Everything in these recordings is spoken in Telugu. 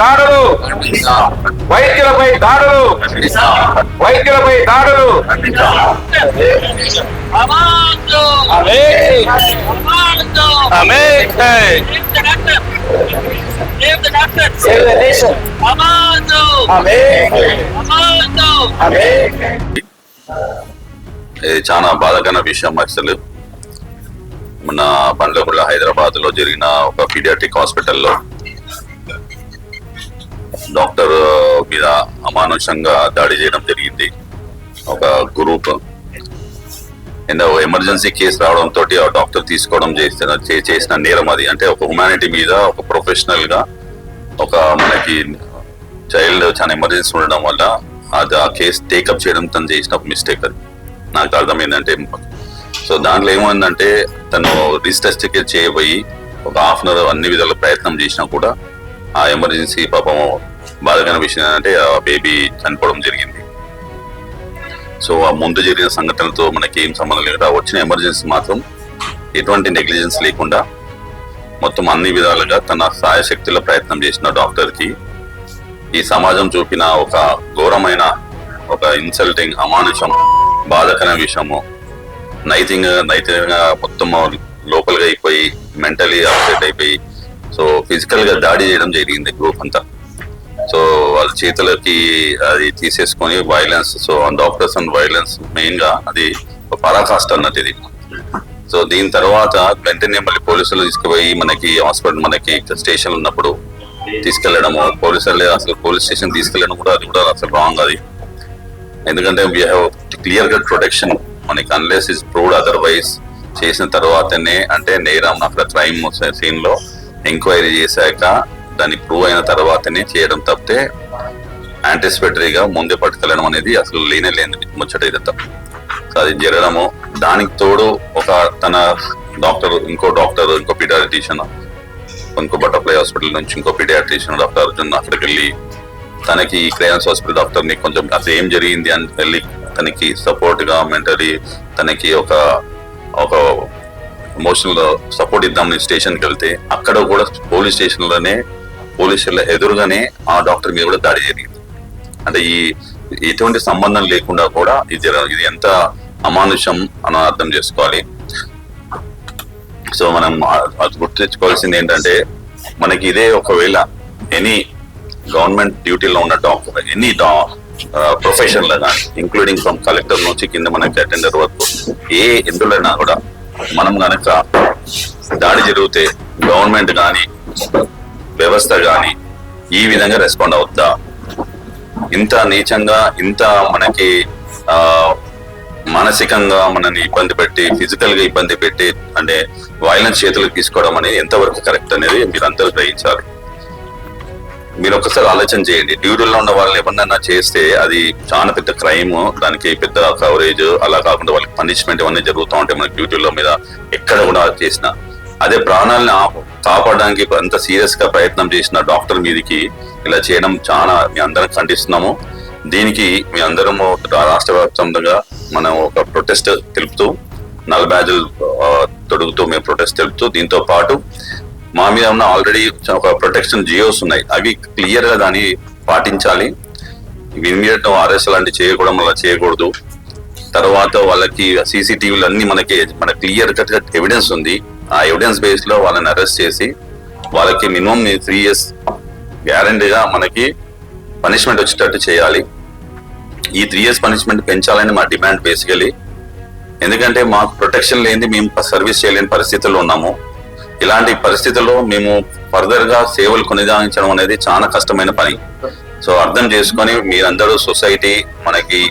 దాడులు, వైద్యులపై దాడులు, వైద్యులపై దాడులు. ఇది చాలా బాధాకరమైన విషయం. అసలు మన బండ్లగూడ హైదరాబాద్ లో జరిగిన ఒక పీడియాట్రిక్ హాస్పిటల్లో డాక్టర్ మీద అమానుషంగా దాడి చేయడం జరిగింది. ఒక గ్రూప్ ఎమర్జెన్సీ కేసు రావడంతో ఆ డాక్టర్ తీసుకోవడం చేసిన నేరం అది. అంటే ఒక హ్యుమానిటీ మీద ఒక ప్రొఫెషనల్ గా ఒక మనకి చైల్డ్ చాలా ఎమర్జెన్సీ ఉండడం వల్ల అది ఆ కేసు టేకప్ చేయడం తను చేసిన ఒక మిస్టేక్. అది నాకు అర్థమైందంటే, సో దాంట్లో ఏమైందంటే తను రీటెస్ట్ చేయబోయి ఒక హాఫ్ అన్ అవర్ అన్ని విధాల ప్రయత్నం చేసినా కూడా ఆ ఎమర్జెన్సీ పాపం బాధకరమైన విషయం ఏంటంటే ఆ బేబీ చనిపోవడం జరిగింది. సో ఆ ముందు జరిగిన సంఘటనలతో మనకి ఏం సంబంధం లేకుండా వచ్చిన ఎమర్జెన్సీ మాత్రం ఎటువంటి నెగ్లిజెన్స్ లేకుండా మొత్తం అన్ని విధాలుగా తన సాయశక్తిలో ప్రయత్నం చేసిన డాక్టర్ కి ఈ సమాజం చూపిన ఒక ఘోరమైన ఒక ఇన్సల్టింగ్ అమానుషం బాధకరమైన విషయము నైతికంగా మొత్తం లోపల్గా అయిపోయి మెంటలీ అప్సెట్ అయిపోయి సో ఫిజికల్ గా దాడి చేయడం జరిగింది గ్రూప్ అంతా. సో వాళ్ళ చేతులకి అది తీసేసుకొని violence, so doctors and violence main గా అది పరాకాష్ట అన్నది ఇది. సో దీని తర్వాత వెంటనే మళ్ళీ పోలీసులు తీసుకుపోయి మనకి హాస్పిటల్ మనకి స్టేషన్ ఉన్నప్పుడు తీసుకెళ్లడము, పోలీసులు అసలు పోలీస్ స్టేషన్ తీసుకెళ్లడం కూడా అది కూడా అసలు రాంగ్. అది ఎందుకంటే we have clear cut protection మనకి అన్లెస్ ఇస్ ప్రూవ్డ్ అదర్వైజ్ చేసిన తర్వాతనే, అంటే నేరం అక్కడ క్రైమ్ సీన్ లో ఎంక్వైరీ చేశాక దాన్ని ప్రూవ్ అయిన తర్వాతనే చేయడం తప్పితే యాంటిసిపేటరీగా ముందే పట్టుకెళ్ళడం అనేది అసలు లేని ముచ్చట ఇదంతా. సో అది జరగడము, దానికి తోడు ఒక తన డాక్టర్ ఇంకో పీడియాట్రిషియన్ ఇంకో బటర్ఫ్లై హాస్పిటల్ నుంచి ఇంకో పీడియాట్రిషియన్ డాక్టర్ అర్జున్ అక్కడికి వెళ్ళి తనకి క్రేయాన్స్ హాస్పిటల్ డాక్టర్ ని కొంచెం అసలు ఏం జరిగింది అని వెళ్ళి తనకి సపోర్ట్ గా మెంటలీ తనకి ఒక ఎమోషనల్ సపోర్ట్ ఇద్దామని స్టేషన్కి వెళ్తే అక్కడ కూడా పోలీస్ స్టేషన్లోనే పోలీసుల ఎదురుగానే ఆ డాక్టర్ మీద కూడా దాడి జరిగింది. అంటే ఈ ఎటువంటి సంబంధం లేకుండా కూడా ఇది ఎంత అమానుషం అని అర్థం చేసుకోవాలి. సో మనం అది గుర్తు తెచ్చుకోవాల్సింది ఏంటంటే మనకి ఇదే ఒకవేళ ఎనీ గవర్నమెంట్ డ్యూటీలో ఉన్న డాక్టర్ ఎనీ ప్రొఫెషన్ లో కానీ ఇంక్లూడింగ్ ఫ్రమ్ కలెక్టర్ నుంచి కింద మనకి అటెండర్ వరకు ఎందులోనైనా కూడా మనం కనుక దాడి జరిగితే గవర్నమెంట్ కానీ వ్యవస్థ కానీ ఈ విధంగా రెస్పాండ్ అవుద్దా? ఇంత నీచంగా ఇంత మనకి మానసికంగా మనల్ని ఇబ్బంది పెట్టి ఫిజికల్ గా ఇబ్బంది పెట్టి అంటే వైలెన్స్ చేతులకు తీసుకోవడం అనేది ఎంతవరకు కరెక్ట్ అనేది మీరు అందరూ గ్రహించాలి. మీరు ఒకసారి ఆలోచన చేయండి. డ్యూటీలో ఉన్న వాళ్ళని ఎవరినైనా చేస్తే అది చాలా పెద్ద క్రైమ్, దానికి పెద్ద కవరేజ్, అలా కాకుండా వాళ్ళకి పనిష్మెంట్ ఇవన్నీ జరుగుతూ ఉంటాయి మనకి డ్యూటీలో మీద ఎక్కడ కూడా చేసిన. అదే ప్రాణాలను కాపాడడానికి అంత సీరియస్ గా ప్రయత్నం చేసిన డాక్టర్ మీదకి ఇలా చేయడం చాలా మీ అందరం ఖండిస్తున్నాము. దీనికి మీ అందరము రాష్ట్ర వ్యాప్తంగా మనం ఒక ప్రొటెస్ట్ తెలుపుతూ నల్ బ్యాజులు తొడుగుతూ మేము ప్రొటెస్ట్ తెలుపుతూ దీంతో పాటు మా మీద ఉన్న ఆల్రెడీ ఒక ప్రొటెక్షన్ జియోస్ ఉన్నాయి, అవి క్లియర్ గా దాన్ని పాటించాలి. ఇమీడియట్ అరెస్ట్ లాంటి చేయకూడదు. తర్వాత వాళ్ళకి సీసీటీవీలు అన్ని మన క్లియర్ కట్ గా ఎవిడెన్స్ ఉంది. ఆ ఎవిడెన్స్ బేస్ లో వాళ్ళని అరెస్ట్ చేసి వాళ్ళకి మినిమం 3 years గ్యారంటీగా మనకి పనిష్మెంట్ వచ్చేటట్టు చేయాలి. ఈ 3 years పనిష్మెంట్ పెంచాలని మా డిమాండ్ బేసికలీ. ఎందుకంటే మాకు ప్రొటెక్షన్ లేని మేము సర్వీస్ చేయలేని పరిస్థితుల్లో ఉన్నాము. ఇలాంటి పరిస్థితుల్లో మేము ఫర్దర్ గా సేవలు కొనసాగించడం అనేది చాలా కష్టమైన పని. సో అర్థం చేసుకొని మీరందరూ సొసైటీ మనకి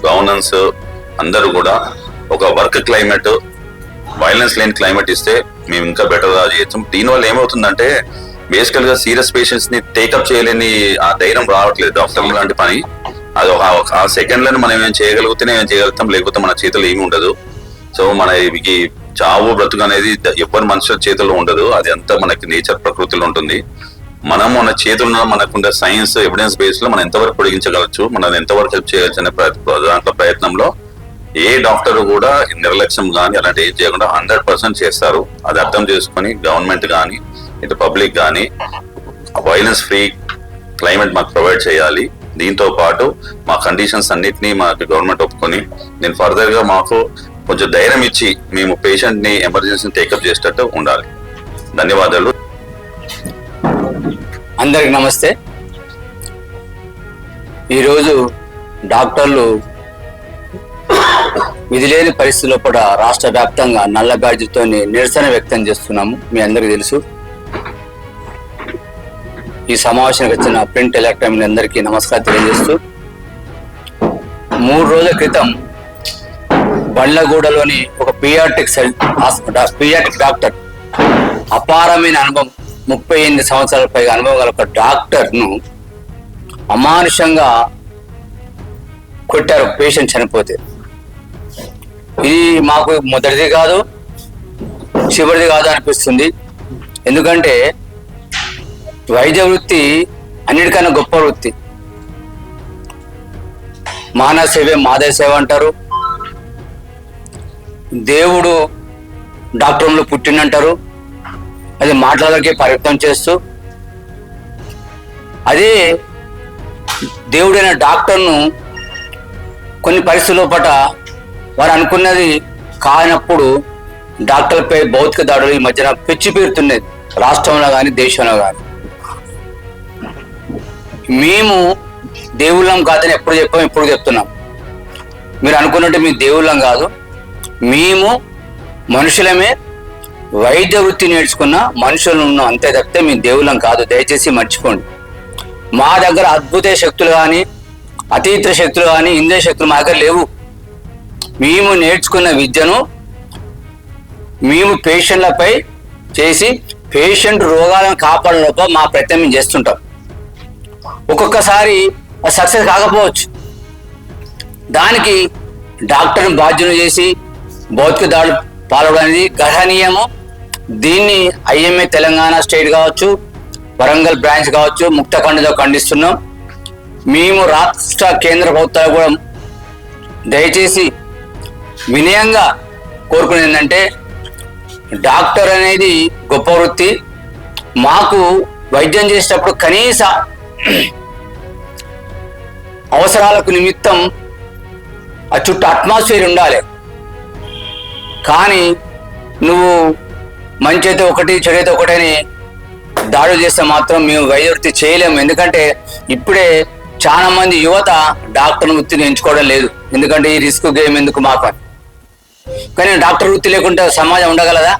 గవర్నెన్స్ అందరూ కూడా ఒక వర్క్ క్లైమేట్ వైలెన్స్ లేని క్లైమేట్ ఇస్తే మేము ఇంకా బెటర్ గా చేయొచ్చు. దీనివల్ల ఏమవుతుందంటే బేసికల్ గా సీరియస్ పేషెంట్స్ ని టేకప్ చేయలేని ఆ ధైర్యం రావట్లేదు డాక్టర్లు లాంటి పని. అది ఆ సెకండ్లను మనం ఏం చేయగలిగితేనే ఏం చేయగలుగుతాం, లేకపోతే మన చేతుల్లో ఏమి ఉండదు. సో మనకి చావు బ్రతుకు అనేది ఎవరి మనుషుల చేతుల్లో ఉండదు, అది అంతా మనకి నేచర్ ప్రకృతిలో ఉంటుంది. మనం మన చేతుల్లో మనకుండే సైన్స్ ఎవిడెన్స్ బేస్ లో మనం ఎంతవరకు పొడిగించగలచ్చు, మనం ఎంతవరకు హెల్ప్ చేయొచ్చు అనే దాంట్లో ప్రయత్నంలో ఏ డాక్టర్ కూడా నిర్లక్ష్యం కానీ అలాంటి ఏం చేయకుండా 100% చేస్తారు. అది అర్థం చేసుకొని గవర్నమెంట్ కానీ ఇటు పబ్లిక్ కానీ వైలెన్స్ ఫ్రీ క్లైమేట్ మాకు ప్రొవైడ్ చేయాలి. దీంతో పాటు మా కండిషన్స్ అన్నిటినీ మాకు గవర్నమెంట్ ఒప్పుకొని నేను ఫర్దర్ గా మాకు కొంచెం ధైర్యం ఇచ్చి మేము పేషెంట్ ని ఎమర్జెన్సీని టేకప్ చేసేటట్టు ఉండాలి. ధన్యవాదాలు. అందరికి నమస్తే. ఈరోజు డాక్టర్లు విధి లేని పరిస్థితుల్లో కూడా రాష్ట్ర వ్యాప్తంగా నల్ల బ్యాడ్జితో నిరసన వ్యక్తం చేస్తున్నాము. మీ అందరికీ తెలుసు. ఈ సమావేశానికి వచ్చిన ప్రింట్ ఎలక్ట్రానిక్ అందరికీ నమస్కారం తెలియజేస్తూ, 3 రోజుల క్రితం బండ్లగూడలోని ఒక పీడియాట్రిక్ డాక్టర్, అపారమైన అనుభవం, 38 సంవత్సరాల పైగా అనుభవం గల ఒక డాక్టర్ను అమానుషంగా కొట్టారు. పేషెంట్ చనిపోతే ఇది మాకు మొదటిది కాదు, చివరిది కాదు అనిపిస్తుంది. ఎందుకంటే వైద్య వృత్తి అన్నిటికన్నా గొప్ప వృత్తి. మానవ సేవే మాధవ సేవ అంటారు. దేవుడు డాక్టర్లు పుట్టినంటారు. అది మాటలకే పరిమితం చేస్తూ, అదే దేవుడైన డాక్టర్ను కొన్ని పరిస్థితుల పట వారు అనుకున్నది కానప్పుడు డాక్టర్లపై భౌతిక దాడులు ఈ మధ్యన పిచ్చి పీరుతున్నది, రాష్ట్రంలో కానీ దేశంలో కానీ. మేము దేవుళ్ళం కాదని ఎప్పుడు చెప్పాం, ఇప్పుడు చెప్తున్నాం. మీరు అనుకున్నట్టు మీ దేవుళ్ళం కాదు, మేము మనుషులమే, వైద్య వృత్తి నేర్చుకున్న మనుషులు ఉన్నాం, అంతే తప్పితే మీ దేవుళ్ళం కాదు. దయచేసి మర్చిపోండి. మా దగ్గర అద్భుత శక్తులు కానీ అతీత శక్తులు కానీ ఇంద్రియ శక్తులు మా దగ్గర లేవు. మేము నేర్చుకున్న విద్యను మేము పేషెంట్లపై చేసి పేషెంట్ రోగాలను కాపాడడంలో మా ప్రయత్నం మేము చేస్తుంటాం. ఒక్కొక్కసారి సక్సెస్ కాకపోవచ్చు. దానికి డాక్టర్ని బాధ్యులు చేసి భౌతిక దాడులు పాల్గొనేది గర్హనీయము. దీన్ని ఐఎంఏ తెలంగాణ స్టేట్ కావచ్చు, వరంగల్ బ్రాంచ్ కావచ్చు, ముక్తఖండతో ఖండిస్తున్నాం. మేము రాష్ట్ర కేంద్ర ప్రభుత్వాలు కూడా దయచేసి వినయంగా కోరుకునేది ఏంటంటే, డాక్టర్ అనేది గొప్ప వృత్తి. మాకు వైద్యం చేసేటప్పుడు కనీస అవసరాలకు నిమిత్తం ఆ చుట్టూ అట్మాస్ఫియర్ ఉండాలి. కానీ నువ్వు మంచి అయితే ఒకటి, చెడైతే ఒకటని దాడులు చేస్తే మాత్రం మేము వైద్య వృత్తి చేయలేము. ఎందుకంటే ఇప్పుడే చాలా మంది యువత డాక్టర్ వృత్తిని ఎంచుకోవడం లేదు. ఎందుకంటే ఈ రిస్క్ గేమ్ ఎందుకు మాకు. కానీ డాక్టర్ వృత్తి లేకుంటే సమాజం ఉండగలదా?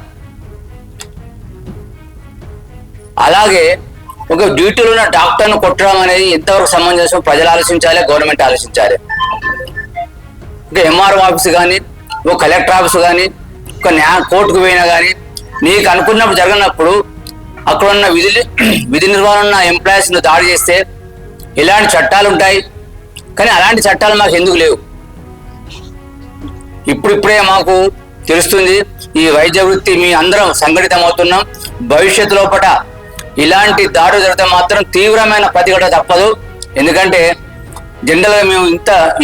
అలాగే ఒక డ్యూటీలో ఉన్న డాక్టర్ను కొట్టడం అనేది ఎంతవరకు సమంజసం? ప్రజలు ఆలోచించాలి, గవర్నమెంట్ ఆలోచించాలి. ఒక ఎంఆర్ఓ ఆఫీస్ కానీ, ఒక కలెక్టర్ ఆఫీస్ కానీ, ఒక కోర్టుకు పోయినా కానీ నీకు అనుకున్నప్పుడు జరగనప్పుడు అక్కడ ఉన్న విధి నిర్వహణ ఉన్న ఎంప్లాయీస్ను దాడి చేస్తే ఇలాంటి చట్టాలు ఉంటాయి. కానీ అలాంటి చట్టాలు మాకు ఎందుకు లేవు? ఇప్పుడిప్పుడే మాకు తెలుస్తుంది. ఈ వైద్య వృత్తి మీ అందరం సంఘటితం అవుతున్నాం. భవిష్యత్తు లోపల ఇలాంటి దాడులు జరిగితే మాత్రం తీవ్రమైన ప్రతిఘటన తప్పదు. ఎందుకంటే జనరల్గా మేము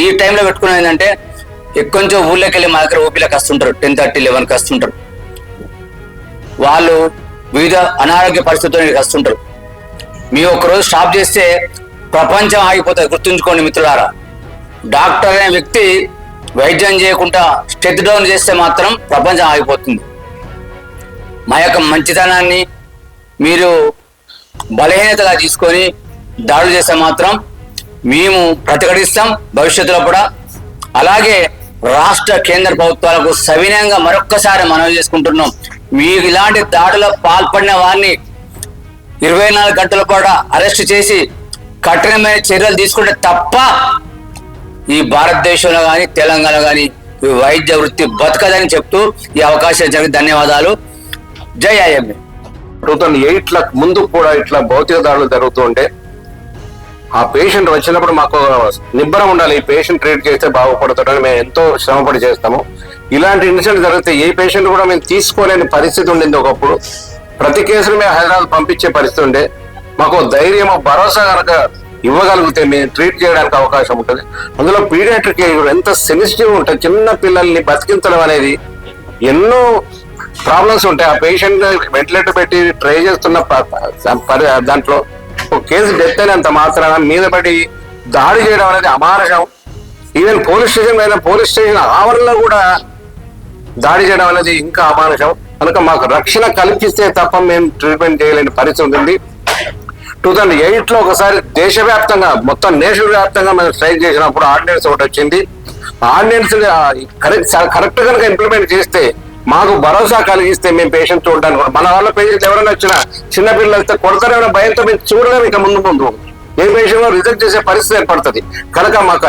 ఈ టైంలో పెట్టుకున్నది ఏంటంటే, కొంచెం ఊళ్ళోకి వెళ్ళి మా దగ్గర ఓపీలకు వస్తుంటారు, 10:30, 11కి వస్తుంటారు. వాళ్ళు వివిధ అనారోగ్య పరిస్థితులకు వస్తుంటారు. మీ ఒక్కరోజు స్టాప్ చేస్తే ప్రపంచం ఆగిపోతుంది. గుర్తుంచుకోండి మిత్రులారా. డాక్టర్ అనే వ్యక్తి వైద్యం చేయకుండా స్టెప్ డౌన్ చేస్తే మాత్రం ప్రపంచం ఆగిపోతుంది. మా యొక్క మంచితనాన్ని మీరు బలహీనతగా తీసుకొని దాడులు చేస్తే మాత్రం మేము ప్రతిఘటిస్తాం భవిష్యత్తులో కూడా. అలాగే రాష్ట్ర కేంద్ర ప్రభుత్వాలకు సవినయంగా మరొక్కసారి మనవి చేసుకుంటున్నాం. మీకు ఇలాంటి దాడులో పాల్పడిన వారిని 24 గంటల పాటు అరెస్ట్ చేసి కఠినమైన చర్యలు తీసుకుంటే తప్ప ఈ భారతదేశంలో కానీ తెలంగాణలో కానీ వైద్య వృత్తి బతకదని చెప్తూ ఈ అవకాశం జరిగి ధన్యవాదాలు. జై ఐఎంఏ. 2008 ముందు కూడా ఇట్లా భౌతిక దాడులు జరుగుతూ ఉంటే ఆ పేషెంట్ వచ్చినప్పుడు మాకు నిబ్బరం ఉండాలి. ఈ పేషెంట్ ట్రీట్ చేస్తే బాగుపడుతుందని మేము ఎంతో శ్రమపడి చేస్తాము. ఇలాంటి ఇన్సిడెంట్ జరిగితే ఏ పేషెంట్ కూడా మేము తీసుకోలేని పరిస్థితి ఉండింది. ఒకప్పుడు ప్రతి కేసులు మేము హైదరాబాద్ పంపించే పరిస్థితి ఉండే. మాకు ధైర్యం, భరోసా కనుక ఇవ్వగలిగితే మేము ట్రీట్ చేయడానికి అవకాశం ఉంటుంది. అందులో పీడియాట్రిక్ ఎంత సెన్సిటివ్ ఉంటుంది. చిన్న పిల్లల్ని బతికించడం అనేది ఎన్నో ప్రాబ్లమ్స్ ఉంటాయి. ఆ పేషెంట్ వెంటిలేటర్ పెట్టి ట్రై చేస్తున్న దాంట్లో ఒక కేసు డెత్ అయినంత మాత్రాన మీద పడి దాడి చేయడం అనేది అమానుషం. ఈవెన్ పోలీస్ స్టేషన్ ఆవరణలో కూడా దాడి చేయడం అనేది ఇంకా అమానుషం. కనుక మాకు రక్షణ కల్పిస్తే తప్ప మేము ట్రీట్మెంట్ చేయలేని పరిస్థితి ఉంటుంది. 2008 ఒకసారి దేశవ్యాప్తంగా మొత్తం నేషనల్ వ్యాప్తంగా మేము స్ట్రైక్ చేసినప్పుడు ఆర్డినెన్స్ ఒకటి వచ్చింది. ఆర్డినెన్స్ కరెక్ట్ కనుక ఇంప్లిమెంట్ చేస్తే మాకు భరోసా కలిగిస్తే మేము పేషెంట్ చూడడానికి మన వాళ్ళ పేషెంట్ ఎవరైనా వచ్చినా చిన్నపిల్లలు అయితే కొడతారేమైనా భయంతో మేము చూడలేము. ఇక ముందు ఏ పేషెంట్ రిజెక్ట్ చేసే పరిస్థితి ఏర్పడుతుంది. కనుక మాకు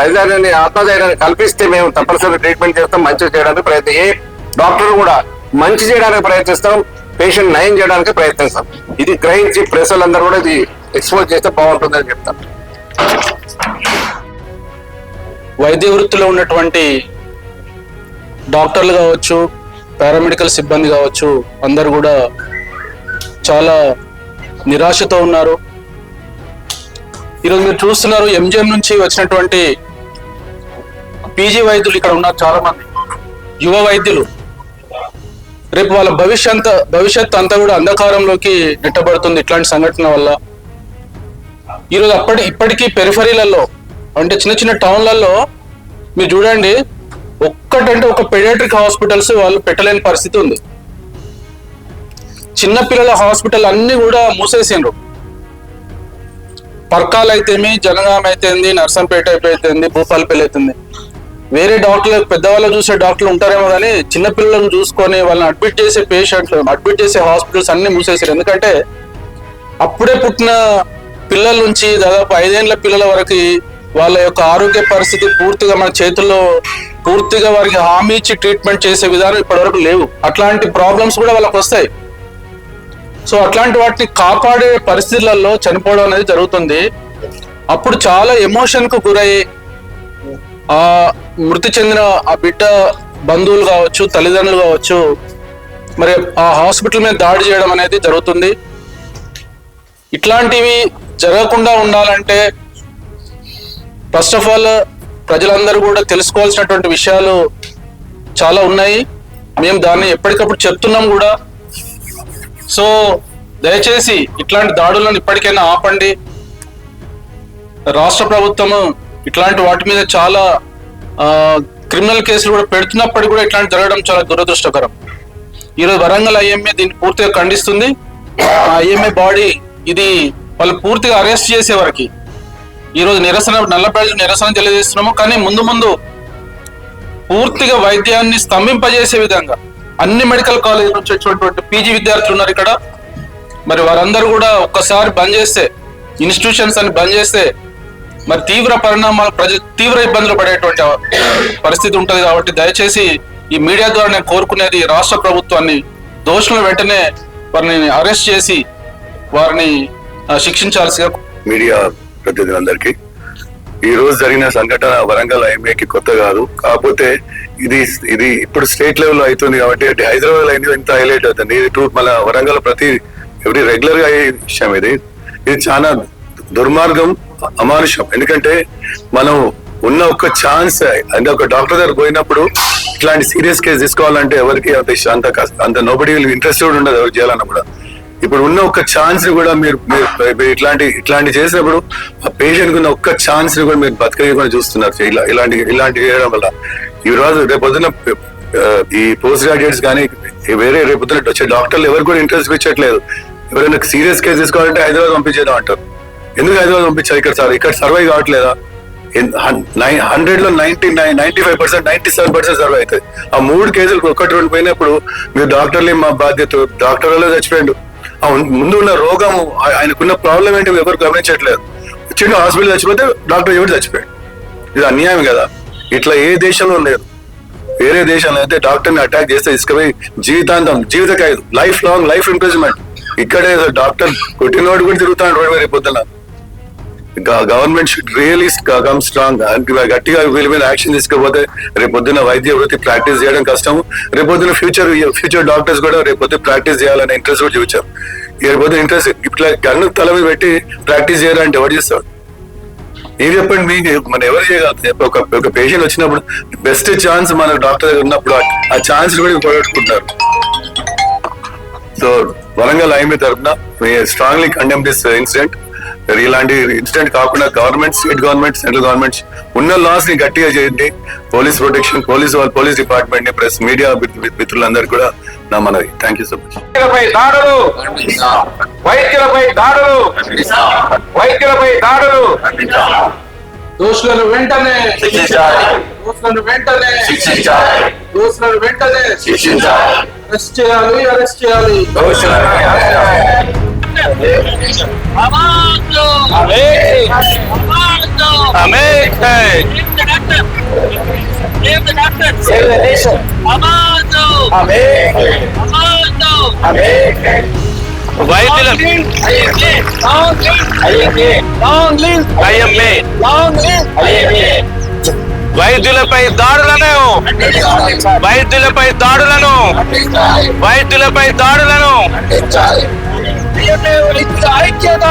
ఆత్మధైర్యాన్ని కల్పిస్తే మేము తప్పనిసరిగా ట్రీట్మెంట్ చేస్తాం, మంచి చేయడానికి ప్రయత్నం. ఏ డాక్టర్ కూడా మంచి చేయడానికి ప్రయత్నిస్తాం, పేషెంట్ నయం చేయడానికి ప్రయత్నిస్తాం. ఇది గ్రహించి ప్రెసలందరూ కూడా ఇది ఎక్స్పోజ్ చేస్తే బాగుంటుందని చెప్తాం. వైద్య వృత్తిలో ఉన్నటువంటి డాక్టర్లు కావచ్చు, పారామెడికల్ సిబ్బంది కావచ్చు, అందరు కూడా చాలా నిరాశతో ఉన్నారు. ఈరోజు మీరు చూస్తున్నారు, ఎంజిఎం నుంచి వచ్చినటువంటి పీజీ వైద్యులు ఇక్కడ ఉన్నారు, చాలా మంది యువ వైద్యులు. రేపు వాళ్ళ భవిష్యత్ అంతా కూడా అంధకారంలోకి నెట్టబడుతుంది ఇట్లాంటి సంఘటన వల్ల. ఈరోజు ఇప్పటికీ పెరిఫరీలలో అంటే చిన్న చిన్న టౌన్లలో మీరు చూడండి, ఒక్కటంటే ఒక పెడియాట్రిక్ హాస్పిటల్స్ వాళ్ళు పెట్టలేని పరిస్థితి ఉంది. చిన్నపిల్లల హాస్పిటల్ అన్ని కూడా మూసేసిండ్రు. పర్కాల్ అయితేమి, జనగాం అయితేంది, నర్సంపేట అయిపోయింది, భూపాలపల్లి అవుతుంది. వేరే డాక్టర్లు పెద్దవాళ్ళు చూసే డాక్టర్లు ఉంటారేమో కానీ చిన్నపిల్లలను చూసుకొని వాళ్ళని అడ్మిట్ చేసే హాస్పిటల్స్ అన్ని మూసేసారు. ఎందుకంటే అప్పుడే పుట్టిన పిల్లల నుంచి దాదాపు 5 ఏళ్ల పిల్లల వరకు వాళ్ళ యొక్క ఆరోగ్య పరిస్థితి పూర్తిగా మన చేతుల్లో, పూర్తిగా వారికి హామీ ఇచ్చి ట్రీట్మెంట్ చేసే విధానం ఇప్పటివరకు లేవు. అట్లాంటి ప్రాబ్లమ్స్ కూడా వాళ్ళకి వస్తాయి. సో అట్లాంటి వాటిని కాపాడే పరిస్థితులలో చనిపోవడం అనేది జరుగుతుంది. అప్పుడు చాలా ఎమోషన్ కు గురయ్యి ఆ మృతి చెందిన ఆ బిడ్డ బంధువులు కావచ్చు, తల్లిదండ్రులు కావచ్చు, మరి ఆ హాస్పిటల్ మీద దాడి చేయడం అనేది జరుగుతుంది. ఇట్లాంటివి జరగకుండా ఉండాలంటే ఫస్ట్ ఆఫ్ ఆల్ ప్రజలందరూ కూడా తెలుసుకోవాల్సినటువంటి విషయాలు చాలా ఉన్నాయి. మేము దాన్ని ఎప్పటికప్పుడు చెప్తున్నాం కూడా. సో దయచేసి ఇట్లాంటి దాడులను ఇప్పటికైనా ఆపండి. రాష్ట్ర ప్రభుత్వము ఇట్లాంటి వాటి మీద చాలా క్రిమినల్ కేసులు కూడా పెడుతున్నప్పటికీ కూడా ఇట్లాంటి జరగడం చాలా దురదృష్టకరం. ఈరోజు వరంగల్ ఐఎంఏ దీన్ని పూర్తిగా ఖండిస్తుంది. ఐఎంఏ బాడీ ఇది వాళ్ళు పూర్తిగా అరెస్ట్ చేసే వరకు ఈరోజు నల్లబెల్ట్ నిరసన తెలియజేస్తున్నాము. కానీ ముందు పూర్తిగా వైద్యాన్ని స్తంభింపజేసే విధంగా అన్ని మెడికల్ కాలేజ్ నుంచి వచ్చినటువంటి పీజీ విద్యార్థులు ఉన్నారు ఇక్కడ. మరి వారందరూ కూడా ఒక్కసారి బంద్ చేస్తే, ఇన్స్టిట్యూషన్స్ అని బంద్ చేస్తే మరి తీవ్ర పరిణామాలు, తీవ్ర ఇబ్బందులు పడేటువంటి పరిస్థితి ఉంటుంది. కాబట్టి దయచేసి ఈ మీడియా ద్వారా నేను కోరుకునేది రాష్ట్ర ప్రభుత్వాన్ని దోషులను వెంటనే వారిని అరెస్ట్ చేసి వారిని శిక్షించాల్సిగా. మీడియా ప్రతినిధులందరికీ ఈ రోజు జరిగిన సంఘటన వరంగల్ ఐఎంఏకి కొత్త కాదు. కాకపోతే ఇది ఇప్పుడు స్టేట్ లెవెల్లో అవుతుంది కాబట్టి హైదరాబాద్ లో ఇంత హైలైట్ అవుతుంది. ఇది మన వరంగల్ ఎవ్రీ రెగ్యులర్ గా అయ్యే విషయం. ఇది చాలా దుర్మార్గం, అమానుషం. ఎందుకంటే మనం ఉన్న ఒక ఛాన్స్ అంటే ఒక డాక్టర్ దగ్గర పోయినప్పుడు ఇట్లాంటి సీరియస్ కేసు తీసుకోవాలంటే ఎవరికి అంత నోబడి ఇంట్రెస్టెడ్ ఉండదు ఎవరు చేయాలన్నప్పుడు. ఇప్పుడు ఉన్న ఒక ఛాన్స్ ని కూడా మీరు ఇట్లాంటి చేసినప్పుడు ఆ పేషెంట్ ఉన్న ఒక్క ఛాన్స్ ని కూడా మీరు బతకకుండా చూస్తున్నారు. ఇలాంటి చేయడం వల్ల ఈ రోజు రేపొద్దున ఈ పోస్ట్ గ్రాడ్యుయేట్స్ కానీ వేరే రేపొద్దున వచ్చే డాక్టర్లు ఎవరు కూడా ఇంట్రెస్ట్ చూపించట్లేదు. ఎవరైనా సీరియస్ కేసు తీసుకోవాలంటే హైదరాబాద్ పంపించేద్దాం అంటారు. ఎందుకు హైదరాబాద్ పంపించారు? ఇక్కడ సర్వై కావట్లేదా? 100 లో 95%, 97% సర్వే అవుతుంది. ఆ 3 కేసులకు 1-2 పోయినప్పుడు మీరు డాక్టర్లే మా బాధ్యత, డాక్టర్లలో చచ్చిపోయాడు. ముందు ఉన్న రోగం, ఆయనకున్న ప్రాబ్లం ఏంటి ఎవరు గమనించట్లేదు. చిన్న హాస్పిటల్ చచ్చిపోతే డాక్టర్ ఎవరు చచ్చిపోయాడు. ఇది అన్యాయం కదా. ఇట్లా ఏ దేశంలో లేదు. వేరే దేశంలో అయితే డాక్టర్ని అటాక్ చేస్తే తీసుకుపోయి జీవిత ఖైదు, లైఫ్ ఇంప్రిజన్మెంట్. ఇక్కడే డాక్టర్ కొట్టినోడు కూడా తిరుగుతాడు రోడ్డు మీద. పొద్దున government should really come strong. గట్టిగా వీళ్ళ మీద యాక్షన్ తీసుకోకపోతే రేపొద్దున వైద్య వృత్తి ప్రాక్టీస్ చేయడం కష్టము. రేపొద్దున ఫ్యూచర్ డాక్టర్స్ కూడా రేపొద్దు ప్రాక్టీస్ చేయాలనే ఇంట్రెస్ట్ కూడా చూపించారు. రేపొద్దున ఇంట్రెస్ట్ ఇట్లా గన్ను తల మీద పెట్టి ప్రాక్టీస్ చేయాలంటే ఎవరు చేస్తాడు? ఏం చెప్పండి, మీకు మనం ఎవరు చేయగలుగుతాం? ఒక పేషెంట్ వచ్చినప్పుడు బెస్ట్ ఛాన్స్ మన డాక్టర్ దగ్గర ఉన్నప్పుడు ఆ ఛాన్స్ కూడా పోగొట్టుకుంటారు. సో వరంగల్ ఐఎంఏ తరఫున స్ట్రాంగ్లీ కండెమ్ దిస్ ఇన్సిడెంట్. ఇలాంటి ఇన్సిడెంట్ కాకుండా government, state government, central governments ఉన్న లాస్ ని గట్టిగా చేయండి. పోలీస్ ప్రొటెక్షన్, పోలీస్ డిపార్ట్మెంట్ ని, ప్రెస్ మీడియా మిత్రులందరూ కూడా నా మనవి. Thank you so much. వైద్యులపై దాడులు, వైద్యులపై దాడులు, దోషులను వెంటనే అరెస్ట్ చేయాలి. వైద్యులపై దాడులను, వైద్యులపై దాడులను, వైద్యులపై దాడులను ఐక్యత.